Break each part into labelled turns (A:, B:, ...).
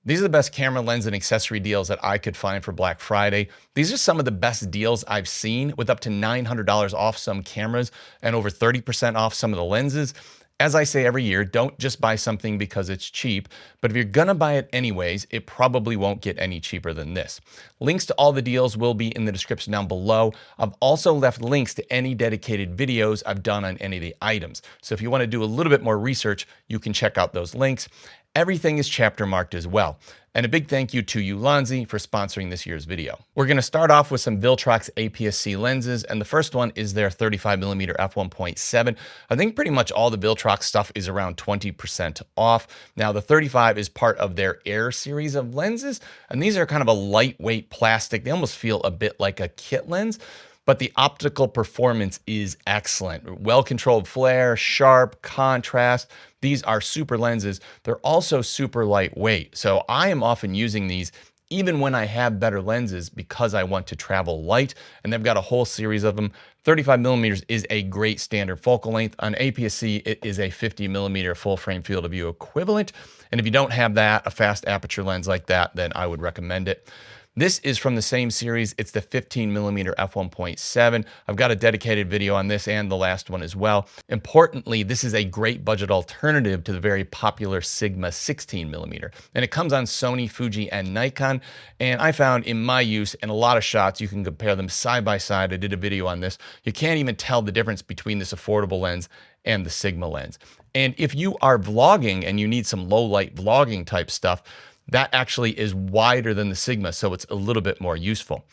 A: These are the best camera lens and accessory deals that I could find for Black Friday. These are some of the best deals I've seen, with up to $900 off some cameras and over 30% off some of the lenses. As I say every year, don't just buy something because it's cheap, but if you're gonna buy it anyways, it probably won't get any cheaper than this. Links to all the deals will be in the description down below. I've also left links to any dedicated videos I've done on any of the items. So if you wanna do a little bit more research, you can check out those links. Everything is chapter marked as well. And a big thank you to Ulanzi for sponsoring this year's video. We're gonna start off with some Viltrox APS-C lenses, and the first one is their 35mm f1.7. I think pretty much all the Viltrox stuff is around 20% off. Now the 35 is part of their Air series of lenses, and these are kind of a lightweight plastic. They almost feel a bit like a kit lens, but the optical performance is excellent. Well-controlled flare, sharp, contrast. These are super lenses. They're also super lightweight. So I am often using these even when I have better lenses because I want to travel light, and they've got a whole series of them. 35mm is a great standard focal length. On APS-C, it is a 50mm full frame field of view equivalent. And if you don't have that, a fast aperture lens like that, then I would recommend it. This is from the same series. It's the 15mm f1.7. I've got a dedicated video on this and the last one as well. Importantly, this is a great budget alternative to the very popular Sigma 16mm. And it comes on Sony, Fuji, and Nikon. And I found in my use, in a lot of shots, you can compare them side by side. I did a video on this. You can't even tell the difference between this affordable lens and the Sigma lens. And if you are vlogging and you need some low light vlogging type stuff, that actually is wider than the Sigma, so it's a little bit more useful.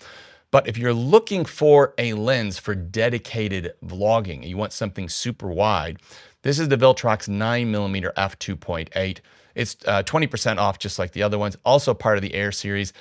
A: But if you're looking for a lens for dedicated vlogging, and you want something super wide, this is the Viltrox 9mm f2.8. It's 20% off just like the other ones, also part of the Air series.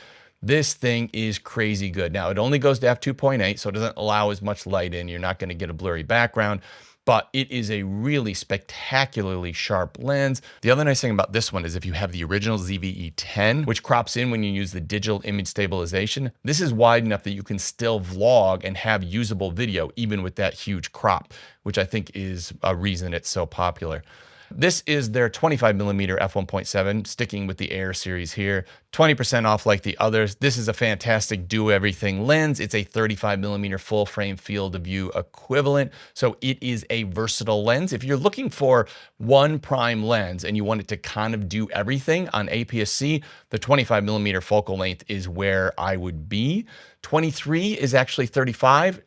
A: This thing is crazy good. Now, it only goes to f2.8, so it doesn't allow as much light in. You're not going to get a blurry background, but it is a really spectacularly sharp lens. The other nice thing about this one is if you have the original ZVE10, which crops in when you use the digital image stabilization, this is wide enough that you can still vlog and have usable video even with that huge crop, which I think is a reason it's so popular. This is their 25mm f1.7, sticking with the Air series here. 20% off like the others. This is a fantastic do-everything lens. It's a 35mm full frame field of view equivalent, so it is a versatile lens. If you're looking for one prime lens and you want it to kind of do everything on APS-C, the 25mm focal length is where I would be. 23 is actually 35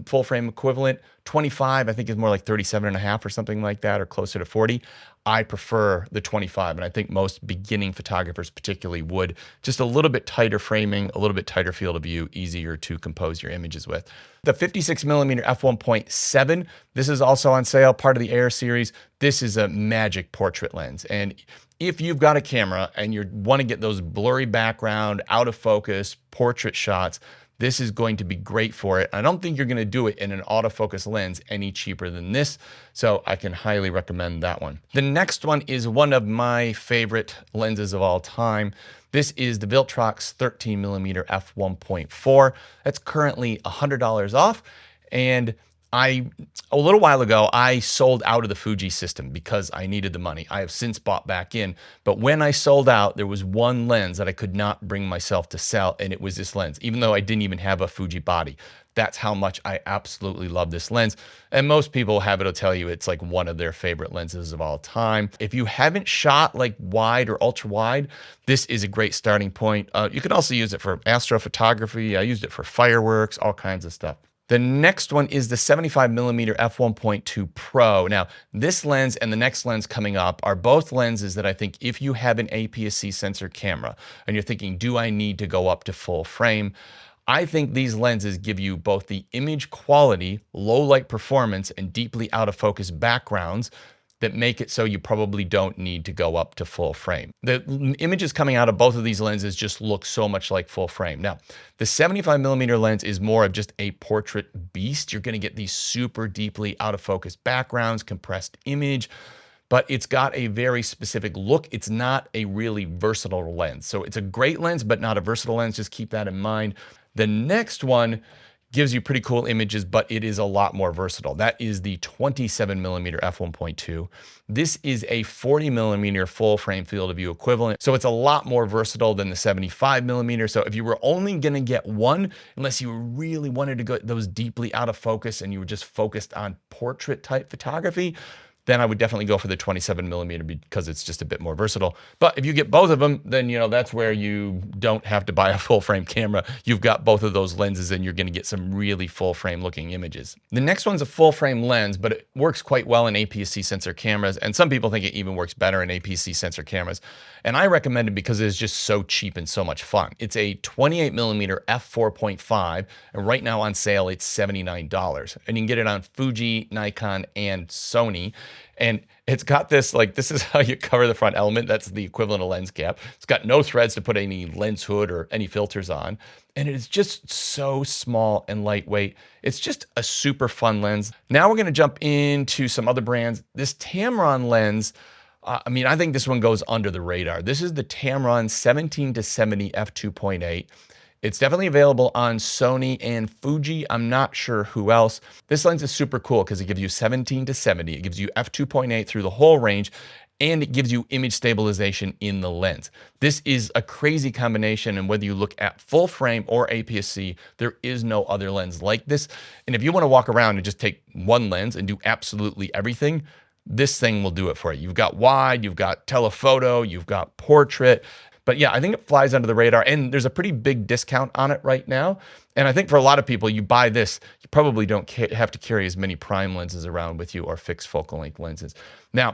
A: full frame equivalent. 25 I think is more like 37.5 or something like that, or closer to 40. I prefer the 25, and I think most beginning photographers particularly would. Just a little bit tighter framing, a little bit tighter field of view, easier to compose your images with. The 56mm f1.7, this is also on sale, part of the Air series. This is a magic portrait lens, and if you've got a camera and you want to get those blurry background, out of focus portrait shots, this is going to be great for it. I don't think you're going to do it in an autofocus lens any cheaper than this, so I can highly recommend that one. The next one is one of my favorite lenses of all time. This is the Viltrox 13mm f1.4. That's currently $100 off, and a little while ago, I sold out of the Fuji system because I needed the money. I have since bought back in, but when I sold out, there was one lens that I could not bring myself to sell, and it was this lens, even though I didn't even have a Fuji body. That's how much I absolutely love this lens. And most people have it will tell you it's like one of their favorite lenses of all time. If you haven't shot like wide or ultra wide, this is a great starting point. You can also use it for astrophotography. I used it for fireworks, all kinds of stuff. The next one is the 75mm f1.2 Pro. Now, this lens and the next lens coming up are both lenses that I think if you have an APS-C sensor camera and you're thinking, do I need to go up to full frame? I think these lenses give you both the image quality, low light performance, and deeply out of focus backgrounds that make it so you probably don't need to go up to full frame. The images coming out of both of these lenses just look so much like full frame. Now, the 75mm lens is more of just a portrait beast. You're gonna get these super deeply out of focus backgrounds, compressed image, but it's got a very specific look. It's not a really versatile lens. So it's a great lens, but not a versatile lens. Just keep that in mind. The next one gives you pretty cool images, but it is a lot more versatile. That is the 27 millimeter f1.2. This is a 40 millimeter full frame field of view equivalent. So it's a lot more versatile than the 75 millimeter. So if you were only going to get one, unless you really wanted to go those deeply out of focus and you were just focused on portrait type photography, then I would definitely go for the 27 millimeter because it's just a bit more versatile. But if you get both of them, then that's where you don't have to buy a full frame camera. You've got both of those lenses and you're going to get some really full frame looking images. The next one's a full frame lens, but it works quite well in APS-C sensor cameras. And some people think it even works better in APS-C sensor cameras. And I recommend it because it's just so cheap and so much fun. It's a 28 millimeter f4.5, and right now on sale, it's $79. And you can get it on Fuji, Nikon, and Sony. And it's got this, this is how you cover the front element. That's the equivalent of lens cap. It's got no threads to put any lens hood or any filters on. And it is just so small and lightweight. It's just a super fun lens. Now we're going to jump into some other brands. This Tamron lens, I think this one goes under the radar. This is the Tamron 17-70 f2.8. It's definitely available on Sony and Fuji. I'm not sure who else. This lens is super cool because it gives you 17-70. It gives you f2.8 through the whole range, and it gives you image stabilization in the lens. This is a crazy combination, and whether you look at full frame or APS-C, there is no other lens like this. And if you want to walk around and just take one lens and do absolutely everything, this thing will do it for you. You've got wide, you've got telephoto, you've got portrait. But yeah, I think it flies under the radar, and there's a pretty big discount on it right now. And I think for a lot of people, you buy this, you probably don't have to carry as many prime lenses around with you or fixed focal length lenses. Now,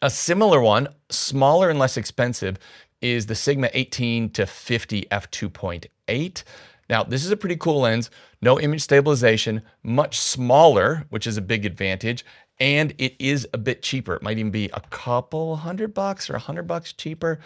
A: a similar one, smaller and less expensive, is the Sigma 18-50 f2.8. Now, this is a pretty cool lens, no image stabilization, much smaller, which is a big advantage, and it is a bit cheaper. It might even be a couple $100 or $100 cheaper.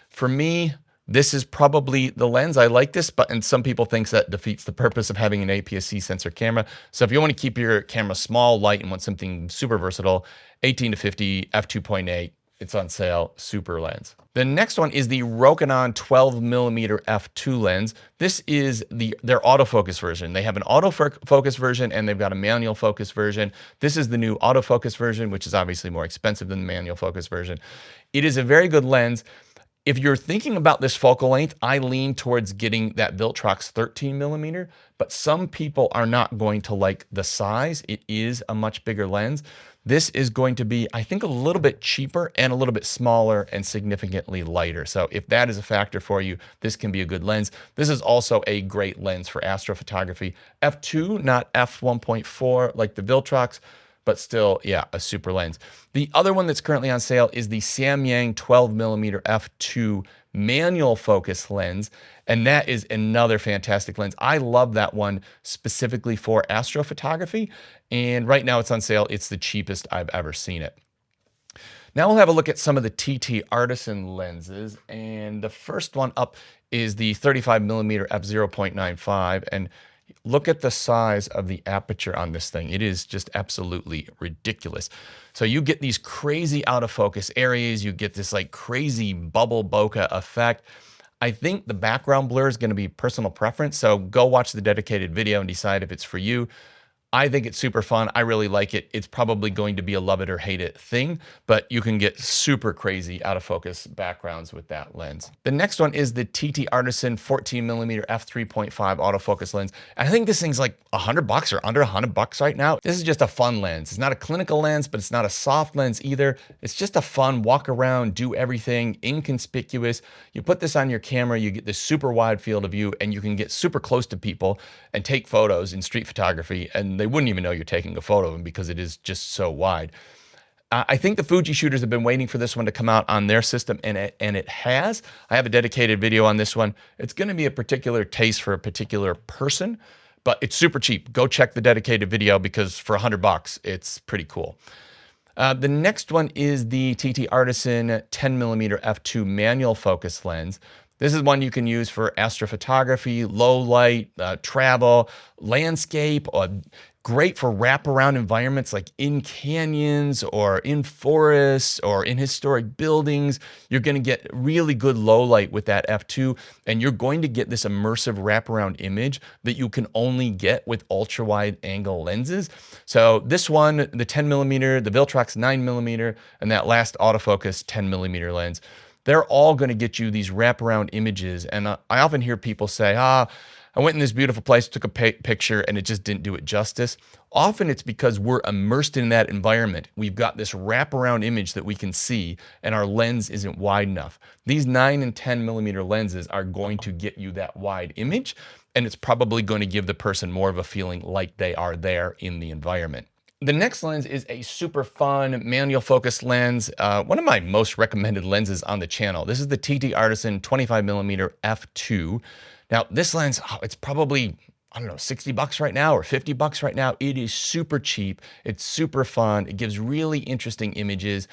A: For me, this is probably the lens. I like this, and some people think that defeats the purpose of having an APS-C sensor camera. So if you want to keep your camera small, light, and want something super versatile, 18-50 f2.8, it's on sale, super lens. The next one is the Rokinon 12 millimeter f2 lens. This is their autofocus version. They have an autofocus version and they've got a manual focus version. This is the new autofocus version, which is obviously more expensive than the manual focus version. It is a very good lens. If you're thinking about this focal length, I lean towards getting that Viltrox 13 millimeter, but some people are not going to like the size. It is a much bigger lens. This is going to be, I think, a little bit cheaper and a little bit smaller and significantly lighter. So if that is a factor for you, this can be a good lens. This is also a great lens for astrophotography. F2, not f1.4 like the Viltrox, but still, yeah, a super lens. The other one that's currently on sale is the Samyang 12 millimeter f2 manual focus lens, and that is another fantastic lens. I love that one specifically for astrophotography, and right now it's on sale. It's the cheapest I've ever seen it. Now we'll have a look at some of the TT Artisan lenses, and the first one up is the 35 millimeter f0.95, and look at the size of the aperture on this thing. It is just absolutely ridiculous. So you get these crazy out of focus areas. You get this crazy bubble bokeh effect. I think the background blur is going to be personal preference. So go watch the dedicated video and decide if it's for you. I think it's super fun. I really like it. It's probably going to be a love it or hate it thing, but you can get super crazy out of focus backgrounds with that lens. The next one is the TT Artisan 14 millimeter f3.5 autofocus lens. And I think this thing's like $100 or under $100 right now. This is just a fun lens. It's not a clinical lens, but it's not a soft lens either. It's just a fun walk around, do everything, inconspicuous. You put this on your camera, you get this super wide field of view, and you can get super close to people and take photos in street photography, and they wouldn't even know you're taking a photo of them because it is just so wide. I think the Fuji shooters have been waiting for this one to come out on their system, and it has. I have a dedicated video on this one. It's going to be a particular taste for a particular person, but it's super cheap. Go check the dedicated video because for $100, it's pretty cool. The next one is the TT Artisan 10 millimeter f2 manual focus lens. This is one you can use for astrophotography, low light, travel, landscape, or great for wraparound environments like in canyons or in forests or in historic buildings. You're going to get really good low light with that f2, and you're going to get this immersive wraparound image that you can only get with ultra wide angle lenses. So this one, the 10 millimeter, the Viltrox 9 millimeter, and that last autofocus 10 millimeter lens, they're all going to get you these wraparound images. And I often hear people say, I went in this beautiful place, took a picture, and it just didn't do it justice. Often it's because we're immersed in that environment. We've got this wraparound image that we can see, and our lens isn't wide enough. These 9 and 10 millimeter lenses are going to get you that wide image, and it's probably going to give the person more of a feeling like they are there in the environment. The next lens is a super fun manual focus lens, one of my most recommended lenses on the channel. This is the TT Artisan 25 millimeter f2. Now this lens, it's probably, I don't know, 60 bucks right now or 50 bucks right now. It is super cheap. It's super fun. It gives really interesting images.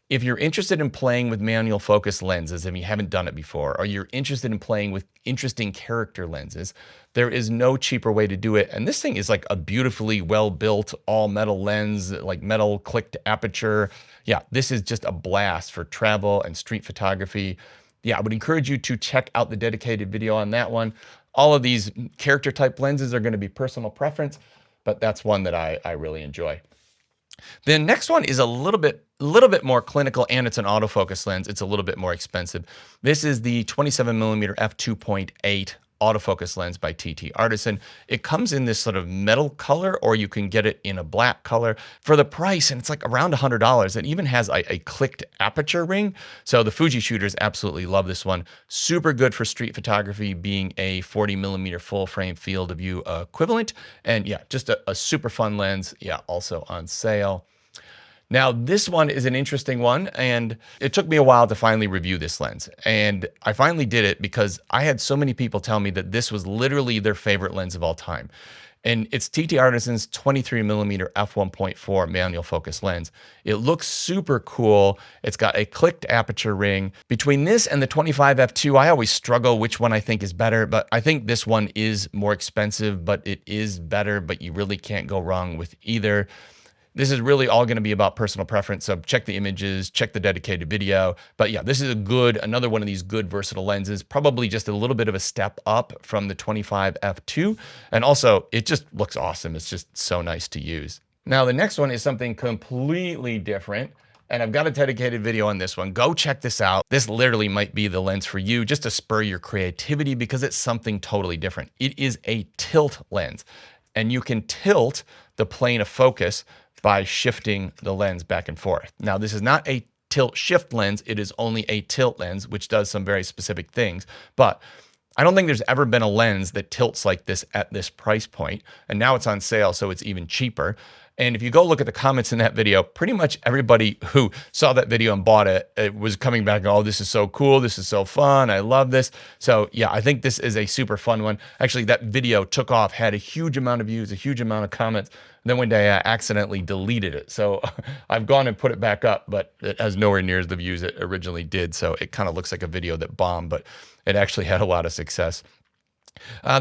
A: If you're interested in playing with manual focus lenses, if you haven't done it before, or you're interested in playing with interesting character lenses, there is no cheaper way to do it. And this thing is like a beautifully well-built all metal lens, like metal clicked aperture. Yeah, this is just a blast for travel and street photography. Yeah, I would encourage you to check out the dedicated video on that one. All of these character type lenses are going to be personal preference, but that's one that I really enjoy. The next one is a little bit more clinical, and it's an autofocus lens. It's a little bit more expensive. This is the 27 millimeter f2.8 autofocus lens by TT Artisan. It comes in this sort of metal color, or you can get it in a black color for the price, and it's like around $100. It even has a clicked aperture ring. So the Fuji shooters absolutely love this one. Super good for street photography, being a 40 millimeter full frame field of view equivalent. And yeah, just a super fun lens. Yeah, also on sale. Now, this one is an interesting one, and it took me a while to finally review this lens. And I finally did it because I had so many people tell me that this was literally their favorite lens of all time. And it's TT Artisan's 23 millimeter f1.4 manual focus lens. It looks super cool. It's got a clicked aperture ring. Between this and the 25 f2, I always struggle which one I think is better, but I think this one is more expensive, but it is better, but you really can't go wrong with either. This is really all going to be about personal preference. So check the images, check the dedicated video. But yeah, this is another one of these good versatile lenses, probably just a little bit of a step up from the 25 f2. And also it just looks awesome. It's just so nice to use. Now the next one is something completely different, and I've got a dedicated video on this one. Go check this out. This literally might be the lens for you, just to spur your creativity, because it's something totally different. It is a tilt lens, and you can tilt the plane of focus by shifting the lens back and forth. Now, this is not a tilt shift lens. It is only a tilt lens, which does some very specific things. But I don't think there's ever been a lens that tilts like this at this price point. And now it's on sale, so it's even cheaper. And if you go look at the comments in that video, pretty much everybody who saw that video and bought it was coming back, oh, this is so cool. This is so fun. I love this. So yeah, I think this is a super fun one. Actually, that video took off, had a huge amount of views, a huge amount of comments. Then one day I accidentally deleted it. So I've gone and put it back up, but it has nowhere near the views it originally did. So it kind of looks like a video that bombed, but it actually had a lot of success.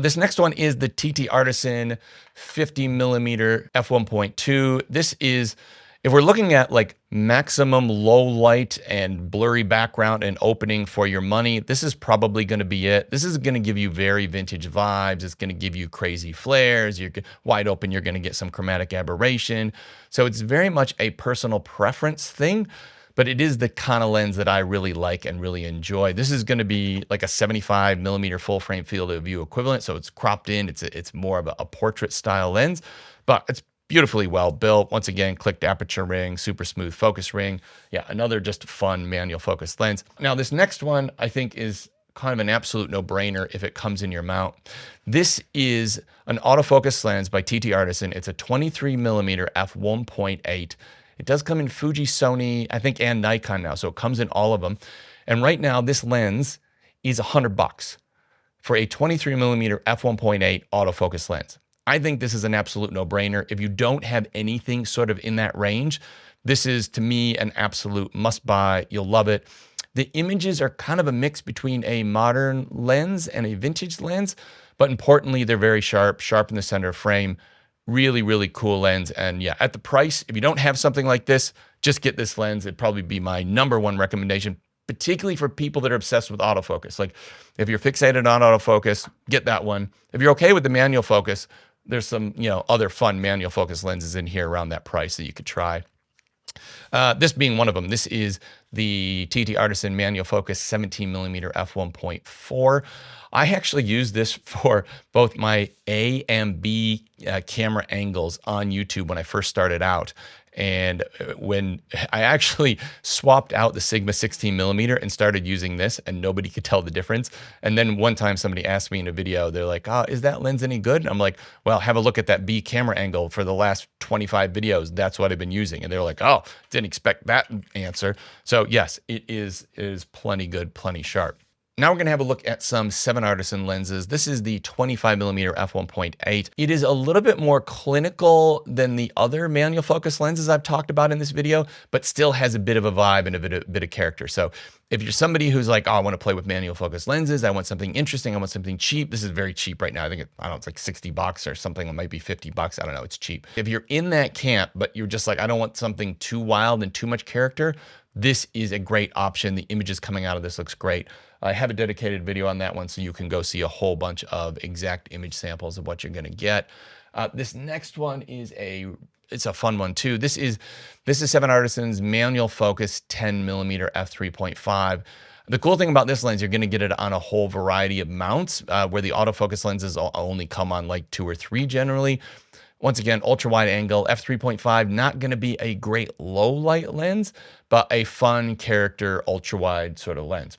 A: This next one is the TT Artisan 50 millimeter f1.2. This is, if we're looking at like maximum low light and blurry background and opening for your money, this is probably going to be it. This is going to give you very vintage vibes. It's going to give you crazy flares. You're wide open. You're going to get some chromatic aberration. So it's very much a personal preference thing, but it is the kind of lens that I really like and really enjoy. This is going to be like a 75 millimeter full frame field of view equivalent. So it's cropped in. It's more of a portrait style lens, but it's beautifully well built. Once again, clicked aperture ring, super smooth focus ring. Yeah, another just fun manual focus lens. Now this next one I think is kind of an absolute no-brainer if it comes in your mount. This is an autofocus lens by TT Artisan. It's a 23 millimeter f1.8. It does come in Fuji, Sony, I think, and Nikon now. So it comes in all of them. And right now this lens is $100 for a 23 millimeter f1.8 autofocus lens. I think this is an absolute no-brainer. If you don't have anything sort of in that range, this is, to me, an absolute must-buy. You'll love it. The images are kind of a mix between a modern lens and a vintage lens, but importantly, they're very sharp in the center of frame. Really, really cool lens. And yeah, at the price, if you don't have something like this, just get this lens. It'd probably be my #1 recommendation, particularly for people that are obsessed with autofocus. Like if you're fixated on autofocus, get that one. If you're okay with the manual focus, there's some, other fun manual focus lenses in here around that price that you could try. This being one of them. This is the TT Artisan Manual Focus 17mm f1.4. I actually use this for both my A and B camera angles on YouTube when I first started out. And when I actually swapped out the Sigma 16mm and started using this, and nobody could tell the difference. And then one time somebody asked me in a video, they're like, "Oh, is that lens any good?" And I'm like, "Well, have a look at that B camera angle for the last 25 videos. That's what I've been using." And they're like, "Oh, didn't expect that answer." So yes, it is plenty good, plenty sharp. Now we're going to have a look at some 7 Artisan lenses. This is the 25mm f1.8. It is a little bit more clinical than the other manual focus lenses I've talked about in this video, but still has a bit of a vibe and a bit of character. So if you're somebody who's like, "Oh, I want to play with manual focus lenses. I want something interesting. I want something cheap." This is very cheap right now. I think it's like $60 or something. It might be $50. I don't know. It's cheap. If you're in that camp, but you're just like, "I don't want something too wild and too much character," this is a great option. The images coming out of this looks great. I have a dedicated video on that one, so you can go see a whole bunch of exact image samples of what you're going to get. This next one is it's a fun one too. This is 7 Artisan's Manual Focus 10mm f3.5. The cool thing about this lens, you're going to get it on a whole variety of mounts, where the autofocus lenses only come on like 2 or 3 generally. Once again, ultra wide angle, f3.5, not going to be a great low light lens, but a fun character ultra wide sort of lens.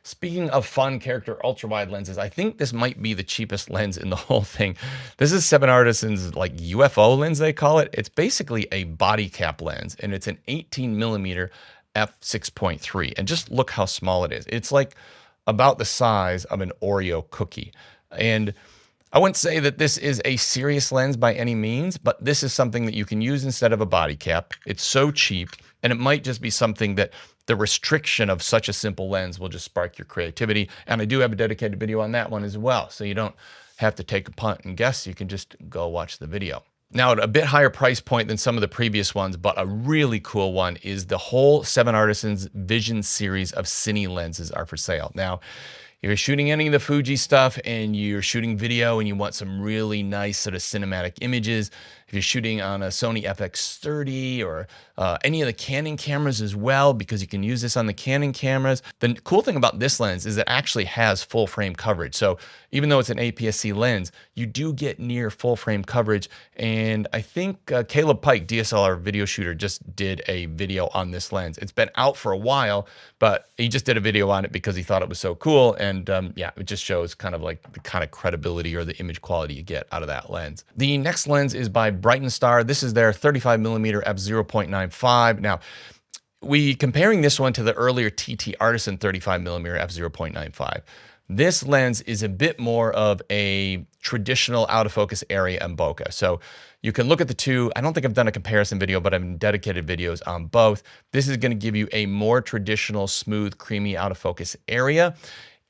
A: Speaking of fun character ultra wide lenses, I think this might be the cheapest lens in the whole thing. This is 7 Artisan's like UFO lens, they call it. It's basically a body cap lens, and it's an 18mm f6.3. And just look how small it is. It's like about the size of an Oreo cookie. And I wouldn't say that this is a serious lens by any means, but this is something that you can use instead of a body cap. It's so cheap, and it might just be something that the restriction of such a simple lens will just spark your creativity. And I do have a dedicated video on that one as well, so you don't have to take a punt and guess. You can just go watch the video. Now, at a bit higher price point than some of the previous ones, but a really cool one, is the whole 7 Artisan's Vision series of Cine lenses are for sale. Now, if you're shooting any of the Fuji stuff and you're shooting video and you want some really nice sort of cinematic images, if you're shooting on a Sony FX30 or any of the Canon cameras as well, because you can use this on the Canon cameras. The cool thing about this lens is it actually has full frame coverage. So even though it's an APS-C lens, you do get near full frame coverage. And I think Caleb Pike, DSLR video shooter, just did a video on this lens. It's been out for a while, but he just did a video on it because he thought it was so cool. And yeah, it just shows kind of like the kind of credibility or the image quality you get out of that lens. The next lens is by Bright & Star. This is their 35mm f0.95. Now, comparing this one to the earlier TT Artisan 35mm f0.95. This lens is a bit more of a traditional out of focus area and bokeh. So you can look at the two. I don't think I've done a comparison video, but I've dedicated videos on both. This is going to give you a more traditional, smooth, creamy out of focus area.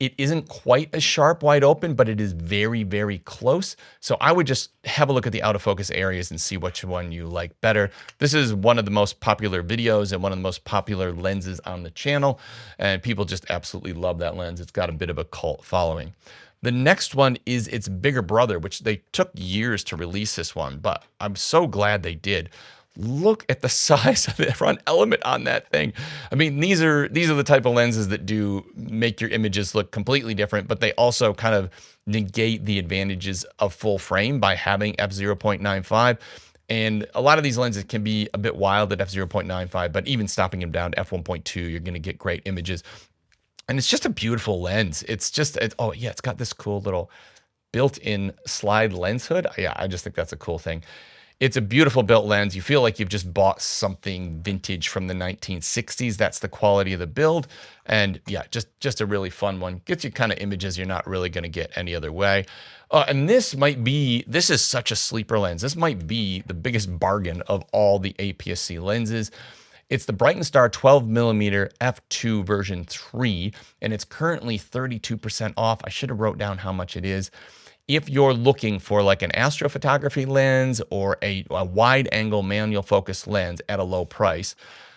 A: It isn't quite as sharp wide open, but it is very, very close. So I would just have a look at the out of focus areas and see which one you like better. This is one of the most popular videos and one of the most popular lenses on the channel. And people just absolutely love that lens. It's got a bit of a cult following. The next one is its bigger brother, which they took years to release this one, but I'm so glad they did. Look at the size of the front element on that thing. I mean, these are the type of lenses that do make your images look completely different, but they also kind of negate the advantages of full frame by having f0.95. And a lot of these lenses can be a bit wild at f0.95, but even stopping them down to f1.2, you're going to get great images. And it's just a beautiful lens. Oh yeah, it's got this cool little built-in slide lens hood. Yeah, I just think that's a cool thing. It's a beautiful built lens. You feel like you've just bought something vintage from the 1960s. That's the quality of the build. And yeah, just a really fun one. Gets you kind of images you're not really going to get any other way. And this is such a sleeper lens. This might be the biggest bargain of all the APS-C lenses. It's the Bright & Star 12mm f2 version 3, and it's currently 32% off. I should have wrote down how much it is. if you're looking for like an astrophotography lens or a wide angle manual focus lens at a low price,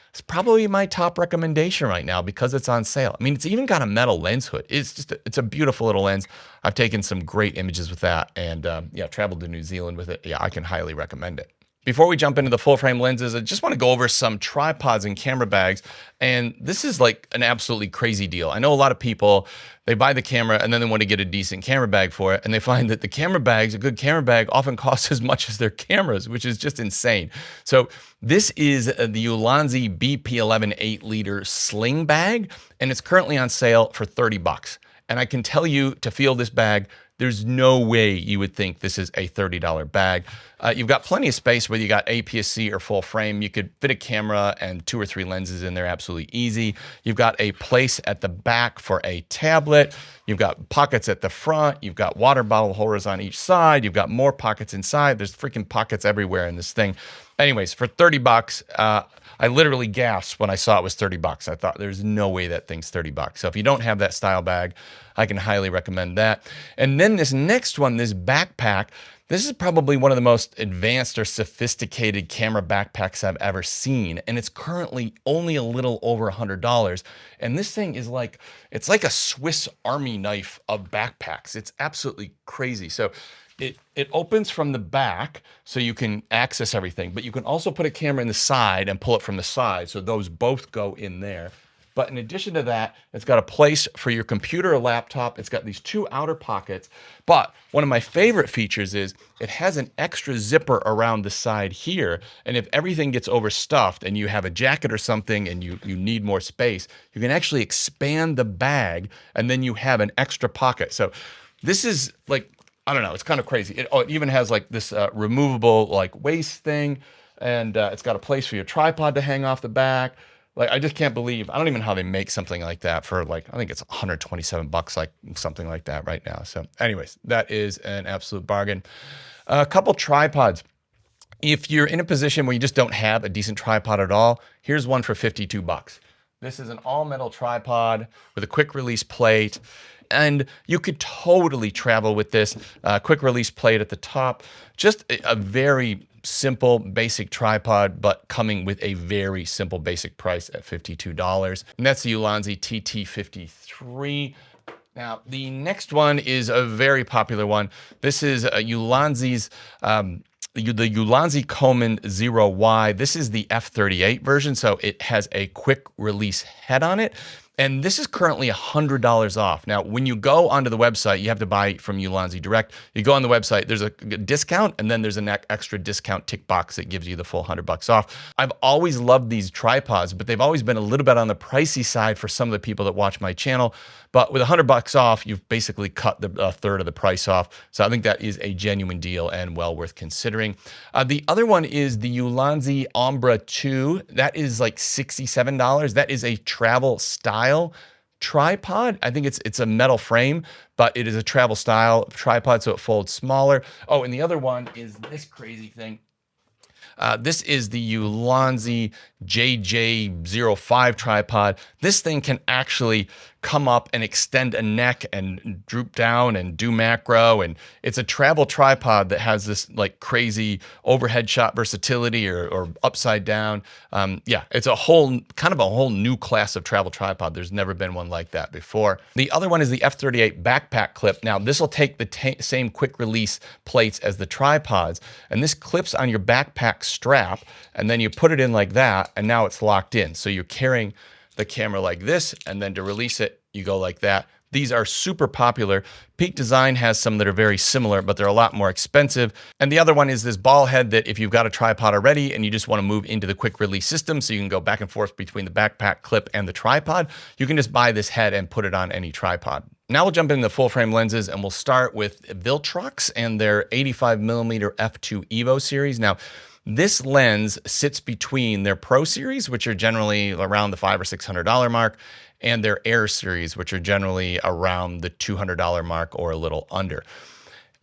A: it's probably my top recommendation right now because it's on sale. I mean, it's even got a metal lens hood. It's a beautiful little lens. I've taken some great images with that, and yeah, traveled to New Zealand with it. Yeah, I can highly recommend it. Before we jump into the full frame lenses, I just want to go over some tripods and camera bags. And this is like an absolutely crazy deal. I know a lot of people, they buy the camera and then they want to get a decent camera bag for it. And they find that the camera bags, a good camera bag, often costs as much as their cameras, which is just insane. So this is the Ulanzi BP11 8-liter sling bag, and it's currently on sale for 30 bucks. And I can tell you, to feel this bag, there's no way you would think this is a $30 bag. You've got plenty of space, whether you got APS-C or full frame. You could fit a camera and 2 or 3 lenses in there absolutely easy. You've got a place at the back for a tablet. You've got pockets at the front. You've got water bottle holders on each side. You've got more pockets inside. There's freaking pockets everywhere in this thing. Anyways, for 30 bucks, I literally gasped when I saw it was 30 bucks. I thought there's no way that thing's 30 bucks. So if you don't have that style bag, I can highly recommend that. And then this next one, this backpack, this is probably one of the most advanced or sophisticated camera backpacks I've ever seen. And it's currently only a little over $100. And this thing is like, it's like a Swiss Army knife of backpacks. It's absolutely crazy. So it opens from the back so you can access everything, but you can also put a camera in the side and pull it from the side. So those both go in there. But in addition to that, it's got a place for your computer or laptop. It's got these 2 outer pockets. But one of my favorite features is it has an extra zipper around the side here. And if everything gets overstuffed and you have a jacket or something and you need more space, you can actually expand the bag and then you have an extra pocket. So this is like, I don't know, it's kind of crazy. It even has like this removable like waist thing, and it's got a place for your tripod to hang off the back. Like, I just can't believe, I don't even know how they make something like that for like, I think it's 127 bucks, like something like that right now. So anyways, that is an absolute bargain. A couple tripods. If you're in a position where you just don't have a decent tripod at all, here's one for 52 bucks. This is an all metal tripod with a quick release plate. And you could totally travel with this quick release plate at the top. Just a very simple, basic tripod, but coming with a very simple, basic price at $52. And that's the Ulanzi TT53. Now, the next one is a very popular one. This is Ulanzi's the Ulanzi Coleman 0Y. This is the F38 version, so it has a quick release head on it. And this is currently $100 off. Now, when you go onto the website, you have to buy from Ulanzi Direct. You go on the website, there's a discount, and then there's an extra discount tick box that gives you the full $100 off. I've always loved these tripods, but they've always been a little bit on the pricey side for some of the people that watch my channel. But with $100 off, you've basically cut a third of the price off. So I think that is a genuine deal and well worth considering. The other one is the Ulanzi Ombra 2. That is like $67. That is a travel style tripod. I think it's a metal frame, but it is a travel style tripod, so it folds smaller. Oh, and the other one is this crazy thing. This is the Ulanzi JJ05 tripod. This thing can actually come up and extend a neck and droop down and do macro. And it's a travel tripod that has this like crazy overhead shot versatility or upside down. Yeah, it's a whole new class of travel tripod. There's never been one like that before. The other one is the F38 backpack clip. Now this will take the same quick release plates as the tripods, and this clips on your backpack strap, and then you put it in like that, and now it's locked in. So you're carrying the camera like this, and then to release it, you go like that. These are super popular. Peak Design has some that are very similar, but they're a lot more expensive. And the other one is this ball head that if you've got a tripod already and you just want to move into the quick release system so you can go back and forth between the backpack clip and the tripod, you can just buy this head and put it on any tripod. Now we'll jump into the full frame lenses, and we'll start with Viltrox and their 85mm f2 Evo series. Now, this lens sits between their Pro series, which are generally around the $500 or $600 mark, and their Air series, which are generally around the $200 mark or a little under.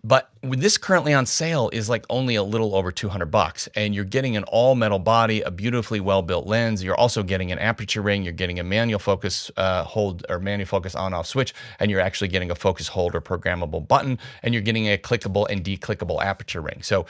A: But with this currently on sale is like only a little over 200 bucks, and you're getting an all metal body, a beautifully well built lens. You're also getting an aperture ring. You're getting a manual focus hold or manual focus on off switch, and you're actually getting a focus holder programmable button, and you're getting a clickable and declickable aperture ring. So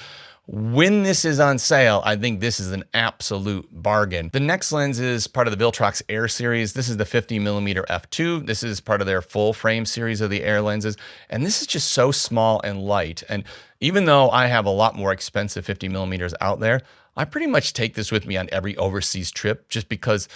A: when this is on sale, I think this is an absolute bargain. The next lens is part of the Viltrox Air series. This is the 50mm f2. This is part of their full frame series of the Air lenses. And this is just so small and light. And even though I have a lot more expensive 50mm out there, I pretty much take this with me on every overseas trip just because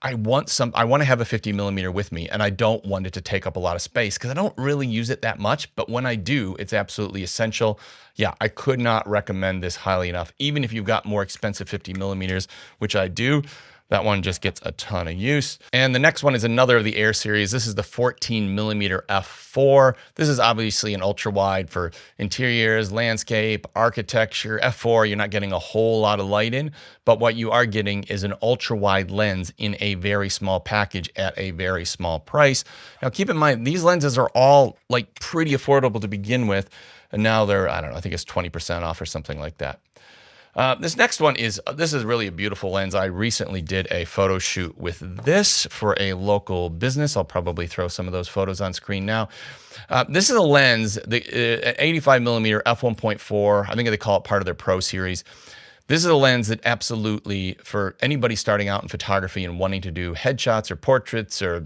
A: I want to have a 50mm with me, and I don't want it to take up a lot of space because I don't really use it that much. But when I do, it's absolutely essential. Yeah, I could not recommend this highly enough. Even if you've got more expensive 50mm, which I do, that one just gets a ton of use. And the next one is another of the Air series. This is the 14mm f4. This is obviously an ultra wide for interiors, landscape, architecture. F4, you're not getting a whole lot of light in, but what you are getting is an ultra wide lens in a very small package at a very small price. Now keep in mind, these lenses are all like pretty affordable to begin with. And now they're, I don't know, I think it's 20% off or something like that. This next one this is really a beautiful lens. I recently did a photo shoot with this for a local business. I'll probably throw some of those photos on screen now. This is a lens, the 85mm f1.4. I think they call it part of their Pro series. This is a lens that absolutely, for anybody starting out in photography and wanting to do headshots or portraits or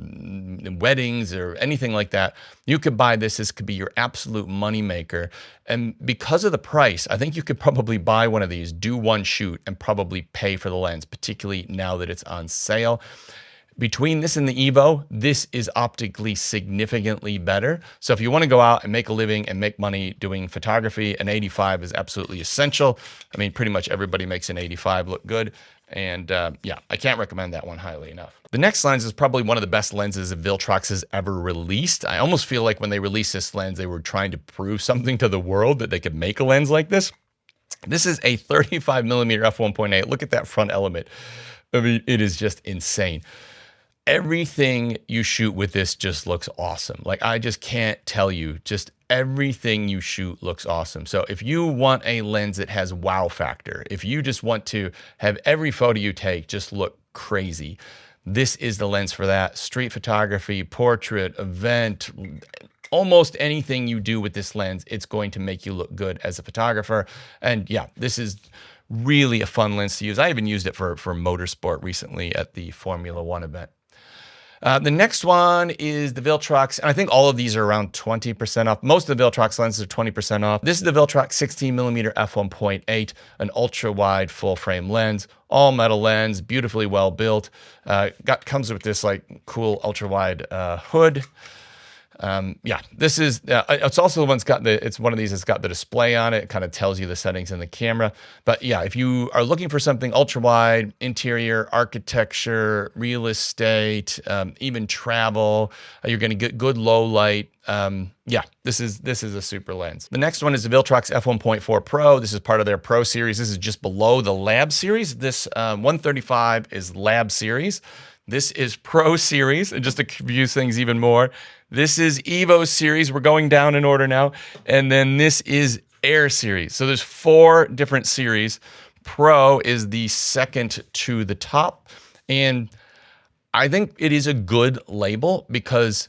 A: weddings or anything like that, you could buy this. This could be your absolute moneymaker. And because of the price, I think you could probably buy one of these, do one shoot, and probably pay for the lens, particularly now that it's on sale. Between this and the Evo, this is optically significantly better. So if you want to go out and make a living and make money doing photography, an 85 is absolutely essential. I mean, pretty much everybody makes an 85 look good. And yeah, I can't recommend that one highly enough. The next lens is probably one of the best lenses that Viltrox has ever released. I almost feel like when they released this lens, they were trying to prove something to the world that they could make a lens like this. This is a 35mm f1.8. Look at that front element. I mean, it is just insane. Everything you shoot with this just looks awesome. Like, I just can't tell you, just everything you shoot looks awesome. So if you want a lens that has wow factor, if you just want to have every photo you take just look crazy, this is the lens for that. Street photography, portrait, event, almost anything you do with this lens, it's going to make you look good as a photographer. And yeah, this is really a fun lens to use. I even used it for motorsport recently at the Formula One event. The next one is the Viltrox, and I think all of these are around 20% off. Most of the Viltrox lenses are 20% off. This is the Viltrox 16mm f1.8, an ultra wide full frame lens, all metal lens, beautifully well built. Comes with this like cool ultra wide hood. Yeah, this is, it's also the one's got it's one of these that's got the display on it. It kind of tells you the settings in the camera. But yeah, if you are looking for something ultra wide, interior, architecture, real estate, even travel, you're going to get good low light. Yeah, this is a super lens. The next one is the Viltrox f1.4 Pro. This is part of their Pro series. This is just below the Lab series. This 135 is Lab series. This is Pro series, and just to confuse things even more, this is Evo series. We're going down in order now. And then this is Air series. So there's 4 different series. Pro is the second to the top. And I think it is a good label because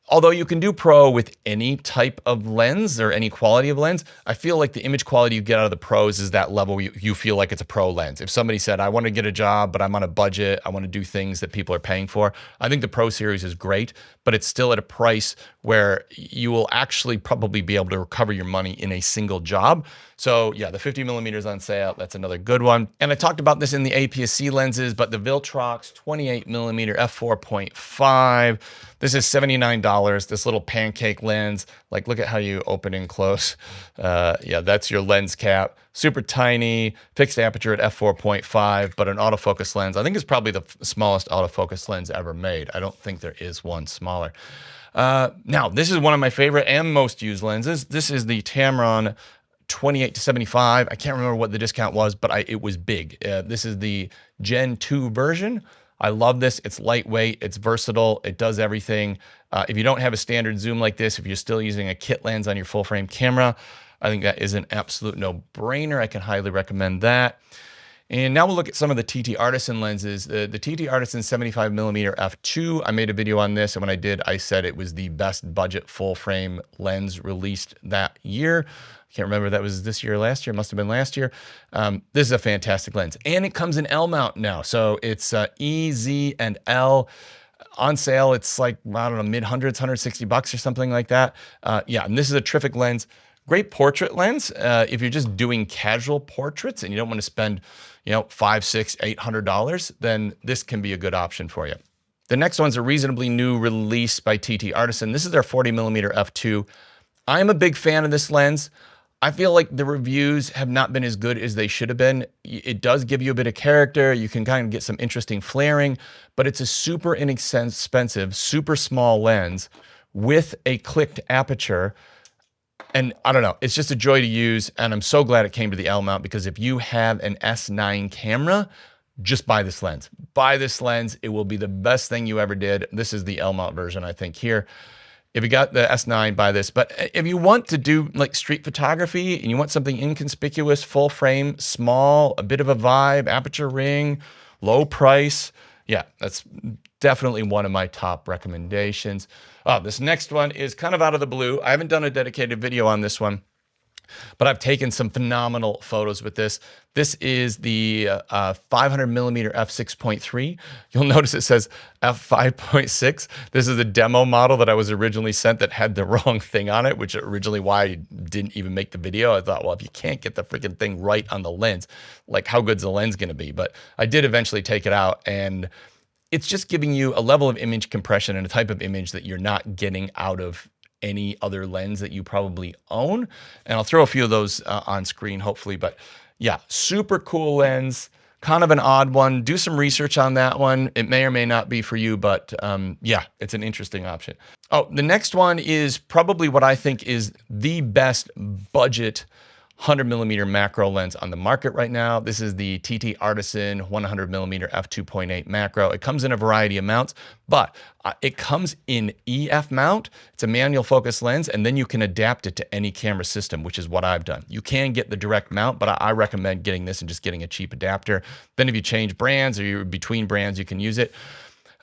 A: although you can do Pro with any type of lens or any quality of lens, I feel like the image quality you get out of the Pros is that level you feel like it's a Pro lens. If somebody said, I want to get a job, but I'm on a budget, I want to do things that people are paying for, I think the Pro series is great, but it's still at a price where you will actually probably be able to recover your money in a single job. So yeah, the 50mm on sale, that's another good one. And I talked about this in the APS-C lenses, but the Viltrox 28mm f4.5, this is $79. This little pancake lens, like look at how you open and close. Yeah, that's your lens cap. Super tiny, fixed aperture at f4.5, but an autofocus lens. I think it's probably the smallest autofocus lens ever made. I don't think there is one smaller. Now, this is one of my favorite and most used lenses. This is the Tamron 28 to 75. I can't remember what the discount was, but it was big. This is the Gen 2 version. I love this. It's lightweight, it's versatile, it does everything. If you don't have a standard zoom like this, if you're still using a kit lens on your full frame camera, I think that is an absolute no-brainer. I can highly recommend that. And now we'll look at some of the TT Artisan lenses. The TT Artisan 75mm f2, I made a video on this, and when I did, I said it was the best budget full frame lens released that year. I can't remember if that was this year or last year. It must have been last year. This is a fantastic lens. And it comes in L mount now. So it's E, Z, and L. On sale, it's like, I don't know, mid-hundreds, $160 or something like that. Yeah, and this is a terrific lens. Great portrait lens. If you're just doing casual portraits and you don't want to spend, $500, $600, $800, then this can be a good option for you. The next one's a reasonably new release by TT Artisan. This is their 40mm f2. I'm a big fan of this lens. I feel like the reviews have not been as good as they should have been. It does give you a bit of character. You can kind of get some interesting flaring, but it's a super inexpensive, super small lens with a clicked aperture. And I don't know, it's just a joy to use. And I'm so glad it came to the L mount, because if you have an S9 camera, just buy this lens. Buy this lens. It will be the best thing you ever did. This is the L mount version, I think, here. If you got the S9, buy this. But if you want to do like street photography and you want something inconspicuous, full frame, small, a bit of a vibe, aperture ring, low price, yeah, that's definitely one of my top recommendations. Oh, this next one is kind of out of the blue. I haven't done a dedicated video on this one, but I've taken some phenomenal photos with this. This is the 500mm f6.3. You'll notice it says f5.6. This is a demo model that I was originally sent that had the wrong thing on it, which originally why I didn't even make the video. I thought, well, if you can't get the freaking thing right on the lens, like how good's the lens gonna be? But I did eventually take it out, and it's just giving you a level of image compression and a type of image that you're not getting out of any other lens that you probably own. And I'll throw a few of those on screen, hopefully. But yeah, super cool lens, kind of an odd one. Do some research on that one. It may or may not be for you, but yeah, it's an interesting option. Oh, the next one is probably what I think is the best budget 100mm macro lens on the market right now. This is the TT Artisan 100mm f2.8 macro. It comes in a variety of mounts, but it comes in EF mount. It's a manual focus lens, and then you can adapt it to any camera system, which is what I've done. You can get the direct mount, but I recommend getting this and just getting a cheap adapter. Then if you change brands or you're between brands, you can use it.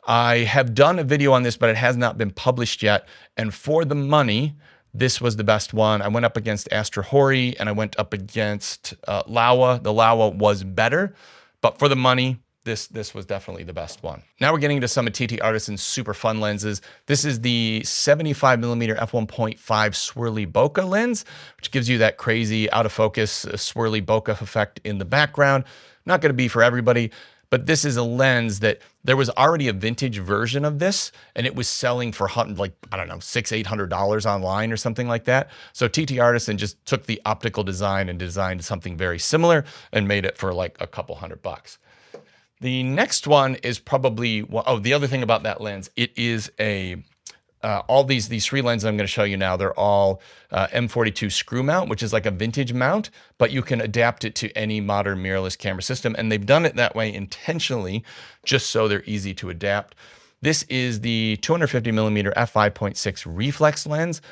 A: I have done a video on this, but it has not been published yet. And for the money, this was the best one. I went up against Astra Hori and I went up against Laowa. The Laowa was better, but for the money, this was definitely the best one. Now we're getting into some of TT Artisan's super fun lenses. This is the 75mm f1.5 swirly bokeh lens, which gives you that crazy out of focus swirly bokeh effect in the background. Not gonna be for everybody, but this is a lens that there was already a vintage version of this, and it was selling for like, I don't know, $600, $800 online or something like that. So TT Artisan just took the optical design and designed something very similar and made it for like a couple $100. The next one is probably, oh, the other thing about that lens, it is a, all these three lenses I'm going to show you now, they're all M42 screw mount, which is like a vintage mount, but you can adapt it to any modern mirrorless camera system. And they've done it that way intentionally, just so they're easy to adapt. This is the 250mm f5.6 reflex lens.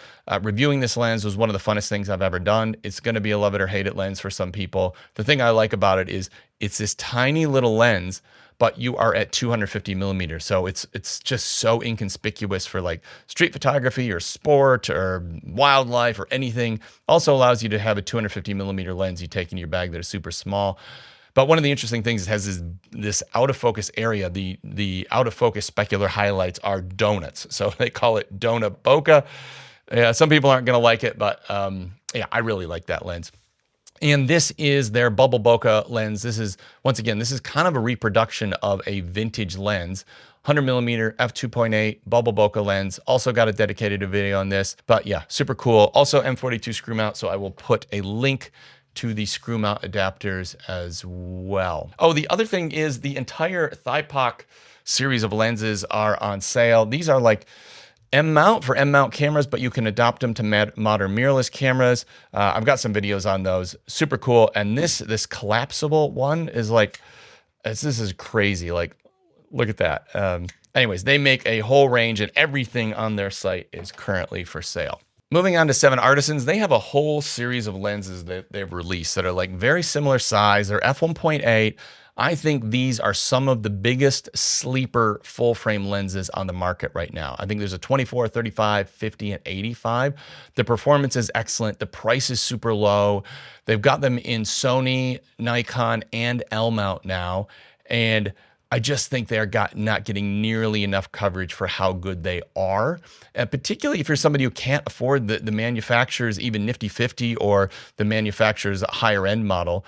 A: Reviewing this lens was one of the funnest things I've ever done. It's going to be a love it or hate it lens for some people. The thing I like about it is it's this tiny little lens, but you are at 250mm. So it's just so inconspicuous for like street photography or sport or wildlife or anything. Also allows you to have a 250mm lens you take in your bag that is super small. But one of the interesting things it has this out of focus area. The out of focus specular highlights are donuts. So they call it donut bokeh. Yeah, some people aren't gonna like it, but yeah, I really like that lens. And this is their bubble bokeh lens. This is, once again, this is kind of a reproduction of a vintage lens. 100mm f2.8 bubble bokeh lens. Also got a dedicated video on this, but yeah, super cool. Also M42 screw mount, so I will put a link to the screw mount adapters as well. Oh, the other thing is the entire Thighpoc series of lenses are on sale. These are like M-mount for M-mount cameras, but you can adopt them to modern mirrorless cameras. I've got some videos on those. Super cool. And this collapsible one is like, this is crazy. Like, Look at that. Anyways, they make a whole range, and everything on their site is currently for sale. Moving on to 7 Artisans, they have a whole series of lenses that they've released that are like very similar size. They're f1.8. I think these are some of the biggest sleeper full frame lenses on the market right now. I think there's a 24, 35, 50, and 85. The performance is excellent. The price is super low. They've got them in Sony, Nikon, and L mount now. And I just think they're not getting nearly enough coverage for how good they are. And particularly if you're somebody who can't afford the manufacturer's even nifty 50 or the manufacturer's higher end model.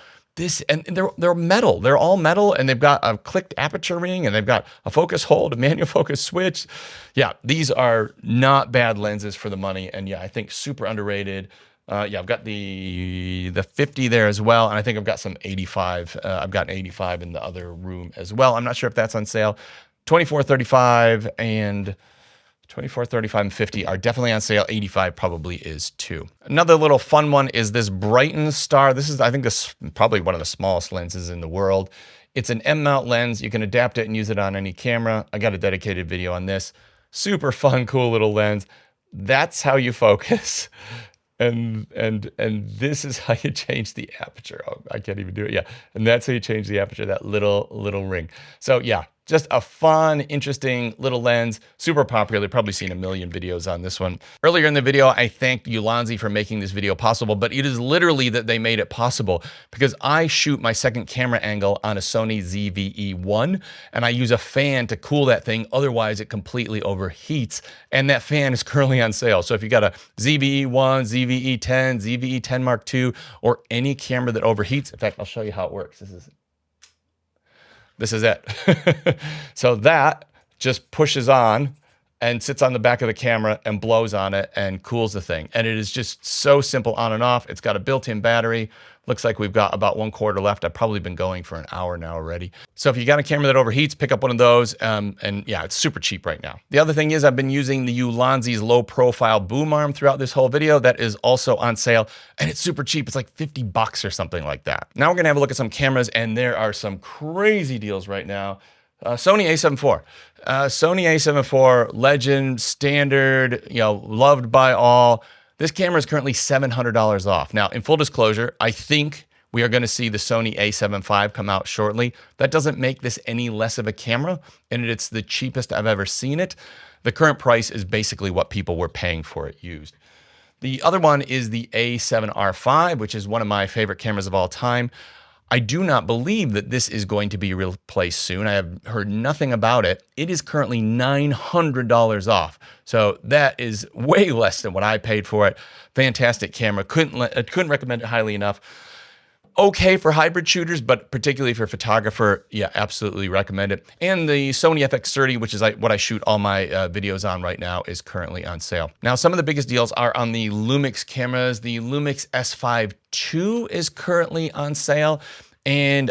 A: And they're metal. They're all metal, and they've got a clicked aperture ring, and they've got a focus hold, a manual focus switch. Yeah, these are not bad lenses for the money, and yeah, I think super underrated. Yeah, I've got the 50 there as well, and I think I've got some 85. I've got an 85 in the other room as well. I'm not sure if that's on sale. 24, 35, and 24, 35, and 50 are definitely on sale. 85 probably is too. Another little fun one is this Brighton Star. This is, I think, this is probably one of the smallest lenses in the world. It's an M-mount lens. You can adapt it and use it on any camera. I got a dedicated video on this. Super fun, cool little lens. That's how you focus. And this is how you change the aperture. Oh, I can't even do it. Yeah. And that's how you change the aperture, that little ring. So yeah, just a fun, interesting little lens, super popular. You've probably seen a million videos on this one. Earlier in the video, I thanked Ulanzi for making this video possible, but it is literally that they made it possible because I shoot my second camera angle on a Sony ZV-E1, and I use a fan to cool that thing. Otherwise, it completely overheats, and that fan is currently on sale. So if you got a ZV-E1, ZV-E10, ZV-E10 Mark II, or any camera that overheats, in fact, I'll show you how it works. This is it. So that just pushes on and sits on the back of the camera and blows on it and cools the thing. And it is just so simple on and off. It's got a built-in battery. Looks like we've got about 1/4 left. I've probably been going for an hour now already. So if you got a camera that overheats, pick up one of those. And yeah, it's super cheap right now. The other thing is I've been using the Ulanzi's low profile boom arm throughout this whole video. That is also on sale, and it's super cheap. It's like 50 bucks or something like that. Now we're gonna have a look at some cameras, and there are some crazy deals right now. Sony a7 IV. Sony a7 IV, legend, standard, loved by all. This camera is currently $700 off. Now, in full disclosure, I think we are going to see the Sony a7 V come out shortly. That doesn't make this any less of a camera, and it's the cheapest I've ever seen it. The current price is basically what people were paying for it used. The other one is the A7R5, which is one of my favorite cameras of all time. I do not believe that this is going to be replaced soon. I have heard nothing about it. It is currently $900 off. So that is way less than what I paid for it. Fantastic camera. Couldn't recommend it highly enough. Okay for hybrid shooters, but particularly for photographer, yeah, absolutely recommend it. And the Sony FX30, which is what I shoot all my videos on right now, is currently on sale. Now, some of the biggest deals are on the Lumix cameras. The Lumix S5 II is currently on sale. And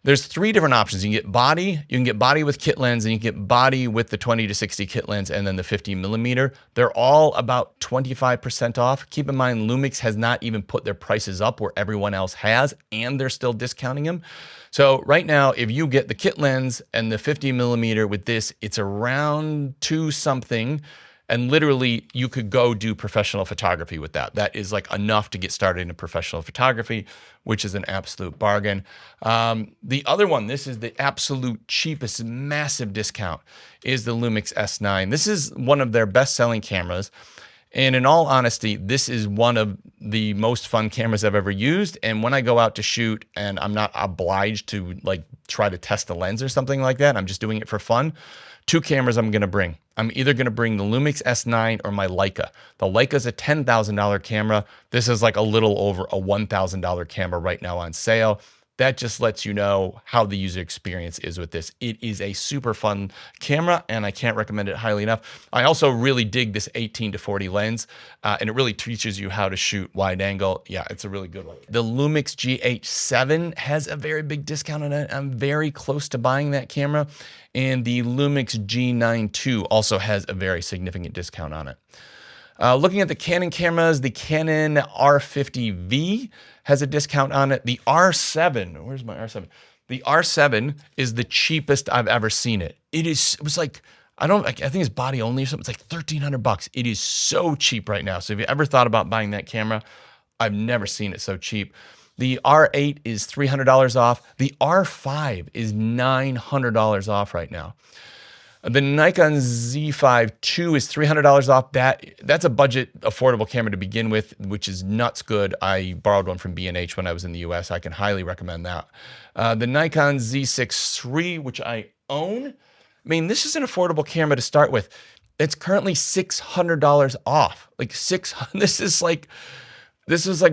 A: there's 3 different options. You can get body with kit lens, and you can get body with the 20 to 60 kit lens, and then the 50mm. They're all about 25% off. Keep in mind, Lumix has not even put their prices up where everyone else has, and they're still discounting them. So right now, if you get the kit lens and the 50mm with this, it's around 2 something. And literally, you could go do professional photography with that. That is like enough to get started in professional photography, which is an absolute bargain. The other one, this is the absolute cheapest, massive discount, is the Lumix S9. This is one of their best-selling cameras. And in all honesty, this is one of the most fun cameras I've ever used. And when I go out to shoot and I'm not obliged to like try to test the lens or something like that, I'm just doing it for fun, 2 cameras I'm going to bring. I'm either going to bring the Lumix S9 or my Leica. The Leica is a $10,000 camera. This is like a little over a $1,000 camera right now on sale. That just lets you know how the user experience is with this. It is a super fun camera, and I can't recommend it highly enough. I also really dig this 18 to 40 lens, and it really teaches you how to shoot wide angle. Yeah, it's a really good one. The Lumix GH7 has a very big discount on it. I'm very close to buying that camera. And the Lumix G9 II also has a very significant discount on it. Looking at the Canon cameras, the Canon R50V has a discount on it. The R7, where's my R7? The R7 is the cheapest I've ever seen it. It was like, I think it's body only or something. It's like 1,300 bucks. It is so cheap right now. So if you ever thought about buying that camera, I've never seen it so cheap. The R8 is $300 off. The R5 is $900 off right now. The Nikon Z5 II is $300 off. That's a budget affordable camera to begin with, which is nuts good. I borrowed one from B&H when I was in the US. I can highly recommend that. The Nikon Z6 III, which I own, I mean, this is an affordable camera to start with. It's currently $600 off. This is like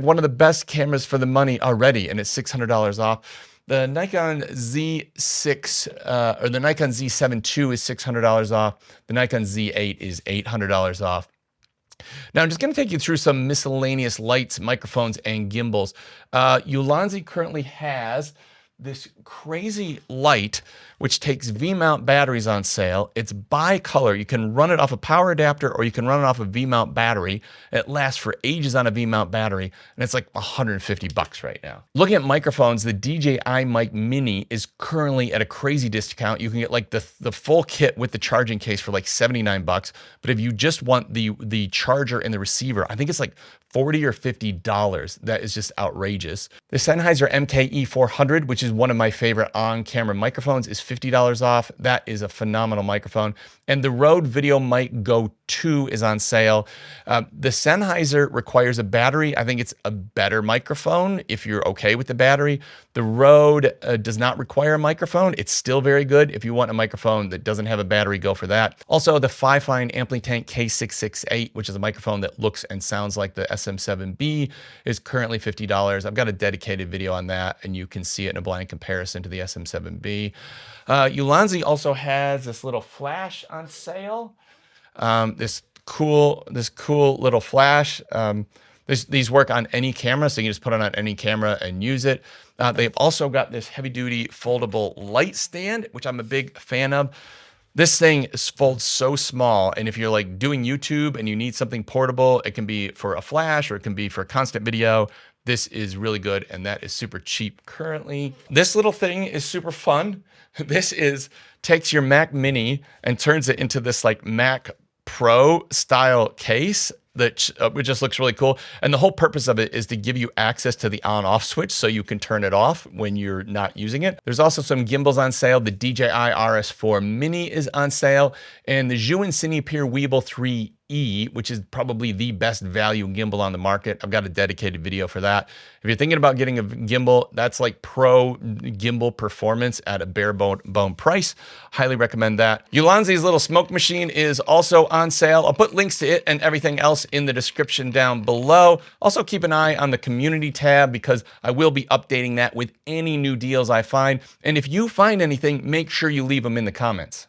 A: one of the best cameras for the money already, and it's $600 off. The Nikon Z6 or the Nikon Z7 II is $600 off. The Nikon Z8 is $800 off. Now, I'm just going to take you through some miscellaneous lights, microphones, and gimbals. Ulanzi currently has this crazy light, which takes V-mount batteries on sale. It's bi-color. You can run it off a power adapter or you can run it off a V-mount battery. It lasts for ages on a V-mount battery, and it's like 150 bucks right now. Looking at microphones, the DJI Mic Mini is currently at a crazy discount. You can get like the full kit with the charging case for like 79 bucks. But if you just want the charger and the receiver, I think it's like $40 or $50. That is just outrageous. The Sennheiser MKE 400, which is one of my favorite on-camera microphones, is $50 off. That is a phenomenal microphone. And the Rode Video Mic Go 2 is on sale. The Sennheiser requires a battery. I think it's a better microphone if you're okay with the battery. The Rode does not require a microphone. It's still very good. If you want a microphone that doesn't have a battery, go for that. Also, the Fifine AmpliTank K668, which is a microphone that looks and sounds like the SM7B, is currently $50. I've got a dedicated video on that, and you can see it in a blind comparison to the SM7B. Ulanzi also has this little flash on sale. This cool little flash. These work on any camera, so you can just put it on any camera and use it. They've also got this heavy-duty foldable light stand, which I'm a big fan of. This thing folds so small, and if you're like doing YouTube and you need something portable, it can be for a flash or it can be for constant video. This is really good, and that is super cheap currently. This little thing is super fun. Takes your Mac Mini and turns it into this like Mac Pro style case that which just looks really cool. And the whole purpose of it is to give you access to the on-off switch so you can turn it off when you're not using it. There's also some gimbals on sale. The DJI RS4 Mini is on sale, and the Zhiyun Cinepeer Weebill 3E, which is probably the best value gimbal on the market. I've got a dedicated video for that. If you're thinking about getting a gimbal, that's like pro gimbal performance at a bare bone price. Highly recommend that. Ulanzi's little smoke machine is also on sale. I'll put links to it and everything else in the description down below. Also keep an eye on the community tab because I will be updating that with any new deals I find. And if you find anything, make sure you leave them in the comments.